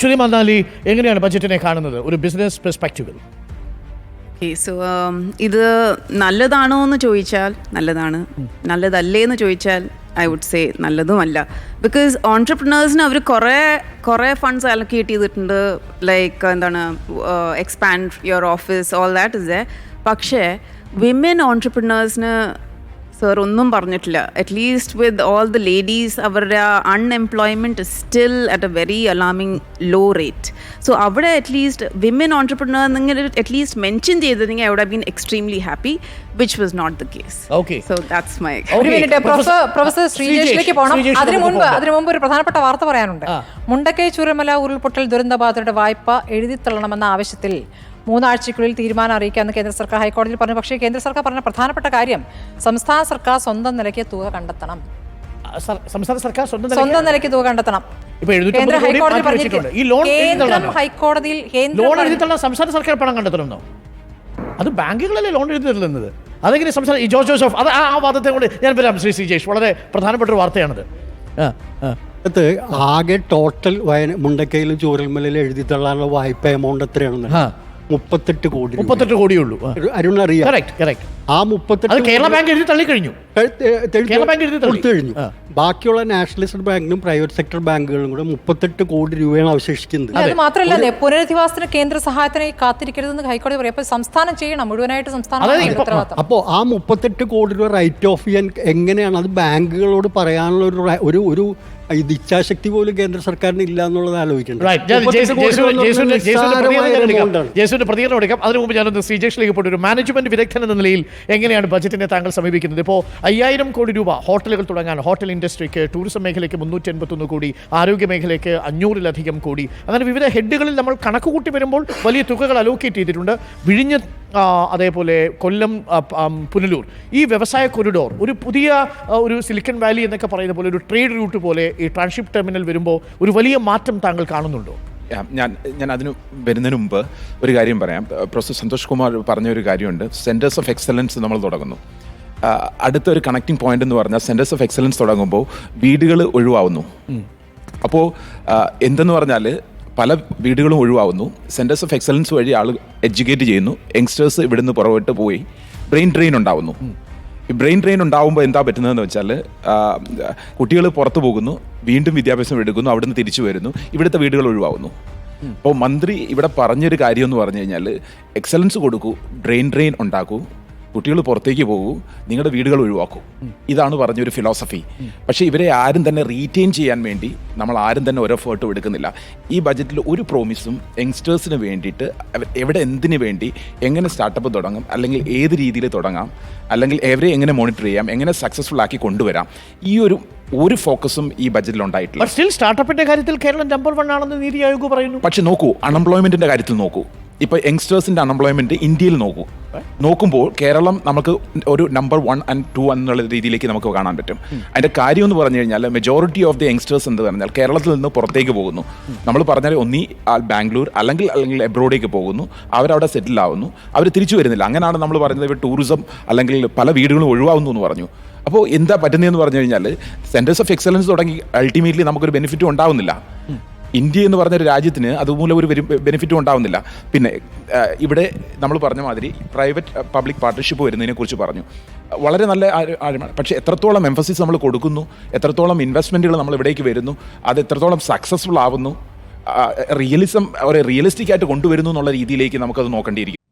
ശ്രീ മന്നാലി എങ്ങനെയാണ് ബഡ്ജറ്റിനെ കാണുന്നത് ഒരു ബിസിനസ് പെർസ്പെക്റ്റീവിൽ? സോ ഇത് നല്ലതാണോ എന്ന് ചോദിച്ചാൽ നല്ലതാണ്, നല്ലതല്ലേ എന്ന് ചോദിച്ചാൽ ഐ വുഡ് സേ നല്ലതുമല്ല. ബിക്കോസ് ഓൺട്രപ്രണേഴ്സിന് അവർ കുറേ ഫണ്ട്സ് അലൊക്കേറ്റ് ചെയ്തിട്ടുണ്ട്, ലൈക്ക് എന്താണ് expand your office, all that is a. പക്ഷേ വിമൻ ഓൺട്രപ്രണേഴ്സിന് സർ ഒന്നും പറഞ്ഞിട്ടില്ല. At least with all the ladies അവരുടെ unemployment still at a very alarming low rate. So അവിടെ അറ്റ്ലീസ്റ്റ് വിമൻ ഓൺട്രപ്രണർ നിങ്ങൾ അറ്റ്ലീസ്റ്റ് മെൻഷൻ ചെയ്തിരുന്നെങ്കിൽ I would have been extremely happy, which was not the case. So that's my. ഒരു minute professor ശ്രീജേഷിലേക്ക് പോകണം. അതിനു മുമ്പ് ഒരു പ്രധാനപ്പെട്ട വാർത്ത പറയാനുണ്ട്. മുണ്ടക്കൈ ചൂരൽമല ഉരുൾപൊട്ടൽ ദുരന്തബാധിതരുടെ വായ്പ എഴുതിത്തള്ളണമെന്ന ആവശ്യത്തിൽ 3 ആഴ്ചയ്ക്കുള്ളിൽ തീരുമാനം അറിയിക്കാമെന്ന് കേന്ദ്ര സർക്കാർ ഹൈക്കോടതിയിൽ പറഞ്ഞു. പക്ഷേ കേന്ദ്ര സർക്കാർ പറഞ്ഞ പ്രധാനപ്പെട്ട കാര്യം സംസ്ഥാന സർക്കാർ സ്വന്തം നിലയ്ക്ക് തുക കണ്ടെത്തണം. സംസ്ഥാന സർക്കാർ സ്വന്തം നിലയ്ക്ക് തുക കണ്ടെത്തണം. കേന്ദ്ര ഹൈക്കോടതി പറഞ്ഞിരിക്കുന്നു സംസ്ഥാന സർക്കാർ പണം കണ്ടെത്തണമെന്നോ? അത് ബാങ്കുകളല്ലേ ലോൺ എഴുതി തരുന്നത്. അതെങ്ങനെ സംസ്ഥാന ജോസഫ് അത് ആ വാദത്തെ കൊണ്ട് ഞാൻ വരാം. ശ്രീ ജേഷ്, വളരെ പ്രധാനപ്പെട്ട ഒരു വാർത്തയാണത്. ആകെ ടോട്ടൽ മുണ്ടക്കയിലും ചൂരൽമലയിലും എഴുതി തള്ളാനുള്ള വായ്പ എമൗണ്ട് എത്രയാണെന്ന് 38 കോടിയുള്ളൂ. അരുൺ അറിയാം. ആ 38 കേരള ബാങ്ക് എഴുതി തള്ളിക്കഴിഞ്ഞു. കൊടുത്തു കഴിഞ്ഞു. ബാക്കിയുള്ള നാഷണലിസ്റ്റ് ബാങ്കിനും പ്രൈവറ്റ് സെക്ടർ ബാങ്കുകളും കൂടെ 38 കോടി രൂപയാണ് അവശേഷിക്കുന്നത്. അത് മാത്രമല്ല, പുനരധിവാസത്തിന് കേന്ദ്ര സഹായത്തിനായി കാത്തിരിക്കരുതെന്ന് ഹൈക്കോടതി പറയും. അപ്പോൾ സംസ്ഥാനം ചെയ്യണം, മുഴുവനായിട്ട് സംസ്ഥാനം. അപ്പോൾ ആ 38 കോടി രൂപ റൈറ്റ് ഓഫ് ചെയ്യാൻ എങ്ങനെയാണ് അത് ബാങ്കുകളോട് പറയാനുള്ള ഒരു ഇത് ഇച്ഛാശക്തി പോലും കേന്ദ്ര സർക്കാരിന് ഇല്ല എന്നുള്ളത് ആലോചിക്കണം. ജേസുവിന്റെ പ്രതികരണം എടുക്കാം. അതിനു മുമ്പ് ഞാനൊന്ന് ശ്രീജേഷിലേക്ക് പോയിട്ട് ഒരു മാനേജ്മെന്റ് വിദഗ്ധൻ എന്ന നിലയിൽ എങ്ങനെയാണ് ബജറ്റിനെ താങ്കൾ സമീപിക്കുന്നത്? ഇപ്പോൾ 5000 കോടി രൂപ ഹോട്ടലുകൾ തുടങ്ങാൻ, ഹോട്ടൽ ഇൻഡസ്ട്രിക്ക്, ടൂറിസം മേഖലയ്ക്ക് 381 കോടി, ആരോഗ്യ മേഖലയ്ക്ക് 500-ലധികം കോടി, അങ്ങനെ വിവിധ ഹെഡുകളിൽ നമ്മൾ കണക്ക് കൂട്ടി വരുമ്പോൾ വലിയ തുകകൾ അലോക്കേറ്റ് ചെയ്തിട്ടുണ്ട്. വിഴിഞ്ഞ, അതേപോലെ കൊല്ലം, പുനലൂർ, ഈ വ്യവസായ കൊറിഡോർ, ഒരു പുതിയ ഒരു സിലിക്കൺ വാലി എന്നൊക്കെ പറയുന്ന പോലെ ഒരു ട്രേഡ് റൂട്ട് പോലെ ഈ ട്രാൻസ്ഷിപ്പ് ടെർമിനൽ വരുമ്പോൾ ഒരു വലിയ മാറ്റം താങ്കൾ കാണുന്നുണ്ടോ? ഞാൻ അതിന് വരുന്നതിന് മുമ്പ് ഒരു കാര്യം പറയാം. പ്രൊഫസർ സന്തോഷ് കുമാർ പറഞ്ഞ ഒരു കാര്യമുണ്ട്. സെൻറ്റേഴ്സ് ഓഫ് എക്സലൻസ് നമ്മൾ തുടങ്ങുന്നു. അടുത്തൊരു കണക്റ്റിംഗ് പോയിന്റ് എന്ന് പറഞ്ഞാൽ സെൻറ്റേഴ്സ് ഓഫ് എക്സലൻസ് തുടങ്ങുമ്പോൾ വീടുകൾ ഒഴിവാവുന്നു. അപ്പോൾ എന്തെന്ന് പറഞ്ഞാൽ പല വീടുകളും ഒഴിവാകുന്നു. സെൻറ്റേഴ്സ് ഓഫ് എക്സലൻസ് വഴി ആൾ എഡ്യൂക്കേറ്റ് ചെയ്യുന്നു. യങ്സ്റ്റേഴ്സ് ഇവിടുന്ന് പുറകോട്ട് പോയി ബ്രെയിൻ ഡ്രെയിൻ ഉണ്ടാവുന്നു. ഈ ബ്രെയിൻ ഡ്രെയിൻ ഉണ്ടാകുമ്പോൾ എന്താ പറ്റുന്നതെന്ന് വെച്ചാൽ കുട്ടികൾ പുറത്തു പോകുന്നു, വീണ്ടും വിദ്യാഭ്യാസം എടുക്കുന്നു, അവിടുന്ന് തിരിച്ചു വരുന്നു, ഇവിടുത്തെ വീടുകൾ ഒഴിവാകുന്നു. അപ്പോൾ മന്ത്രി ഇവിടെ പറഞ്ഞൊരു കാര്യം എന്ന് പറഞ്ഞു കഴിഞ്ഞാൽ എക്സലൻസ് കൊടുക്കൂ, ഡ്രെയിൻ ഉണ്ടാക്കൂ, കുട്ടികൾ പുറത്തേക്ക് പോകൂ, നിങ്ങളുടെ വീടുകൾ ഒഴിവാക്കൂ. ഇതാണ് പറഞ്ഞൊരു ഫിലോസഫി. പക്ഷേ ഇവരെ ആരും തന്നെ റീറ്റെയിൻ ചെയ്യാൻ വേണ്ടി നമ്മൾ ആരും തന്നെ ഒരു എഫേർട്ടും എടുക്കുന്നില്ല. ഈ ബജറ്റിൽ ഒരു പ്രോമിസും യങ്സ്റ്റേഴ്സിന് വേണ്ടിയിട്ട് എവിടെ എന്തിനു വേണ്ടി എങ്ങനെ സ്റ്റാർട്ടപ്പ് തുടങ്ങും, അല്ലെങ്കിൽ ഏത് രീതിയിൽ തുടങ്ങാം, അല്ലെങ്കിൽ എവരെ എങ്ങനെ മോണിറ്റർ ചെയ്യാം, എങ്ങനെ സക്സസ്ഫുൾ ആക്കി കൊണ്ടുവരാം, ഈ ഒരു ഫോക്കസും ഈ ബജറ്റിൽ ഉണ്ടായിട്ടില്ല. സ്റ്റിൽ സ്റ്റാർട്ടപ്പിന്റെ കാര്യത്തിൽ കേരളം നമ്പർ 1 ആണെന്ന് നീതി ആയോഗ് പറയുന്നു. പക്ഷെ നോക്കൂ, അൺഎംപ്ലോയ്മെന്റിന്റെ കാര്യത്തിൽ നോക്കൂ. ഇപ്പോൾ യങ്സ്റ്റേഴ്സിന്റെ അൺഎംപ്ലോയ്മെന്റ് ഇന്ത്യയിൽ നോക്കുമ്പോൾ കേരളം നമുക്ക് ഒരു നമ്പർ 1 and 2 എന്നുള്ള രീതിയിലേക്ക് നമുക്ക് കാണാൻ പറ്റും. അതിന്റെ കാര്യം എന്ന് പറഞ്ഞു കഴിഞ്ഞാൽ മെജോറിറ്റി ഓഫ് ദി യങ്സ്റ്റേഴ്സ് എന്ന് പറഞ്ഞാൽ കേരളത്തിൽ നിന്ന് പുറത്തേക്ക് പോകുന്നു. നമ്മൾ പറഞ്ഞാൽ ഒന്നീ ബാംഗ്ലൂർ അല്ലെങ്കിൽ എബ്രോഡേക്ക് പോകുന്നു, അവരവിടെ സെറ്റിൽ ആവുന്നു, അവർ തിരിച്ചു വരുന്നില്ല. അങ്ങനെയാണ് നമ്മൾ പറയുന്നത് ഇപ്പോൾ ടൂറിസം അല്ലെങ്കിൽ പല വീടുകളും ഒഴിവാകുന്നു എന്ന് പറഞ്ഞു. അപ്പോൾ എന്താ പറ്റുന്നതെന്ന് പറഞ്ഞു കഴിഞ്ഞാൽ സെൻറ്റേഴ്സ് ഓഫ് എക്സലൻസ് തുടങ്ങി അൾട്ടിമേറ്റ്ലി നമുക്കൊരു ബെനിഫിറ്റും ഉണ്ടാവുന്നില്ല. ഇന്ത്യ എന്ന് പറഞ്ഞൊരു രാജ്യത്തിന് അതുമൂലം ഒരു ബെനിഫിറ്റും ഉണ്ടാവുന്നില്ല. പിന്നെ ഇവിടെ നമ്മൾ പറഞ്ഞ മാതിരി പ്രൈവറ്റ് പബ്ലിക് പാർട്ണർഷിപ്പ് വരുന്നതിനെ കുറിച്ച് പറഞ്ഞു. വളരെ നല്ല ആഴമാണ്. പക്ഷേ എത്രത്തോളം എംഫസിസ് നമ്മൾ കൊടുക്കുന്നു, എത്രത്തോളം ഇൻവെസ്റ്റ്മെൻറ്റുകൾ നമ്മൾ ഇവിടേക്ക് വരുന്നു, അത് എത്രത്തോളം സക്സസ്ഫുൾ ആവുന്നു, റിയലിസ്റ്റിക് ആയിട്ട് കൊണ്ടുവരുന്നു എന്നുള്ള രീതിയിലേക്ക് നമുക്കത് നോക്കേണ്ടിയിരിക്കും.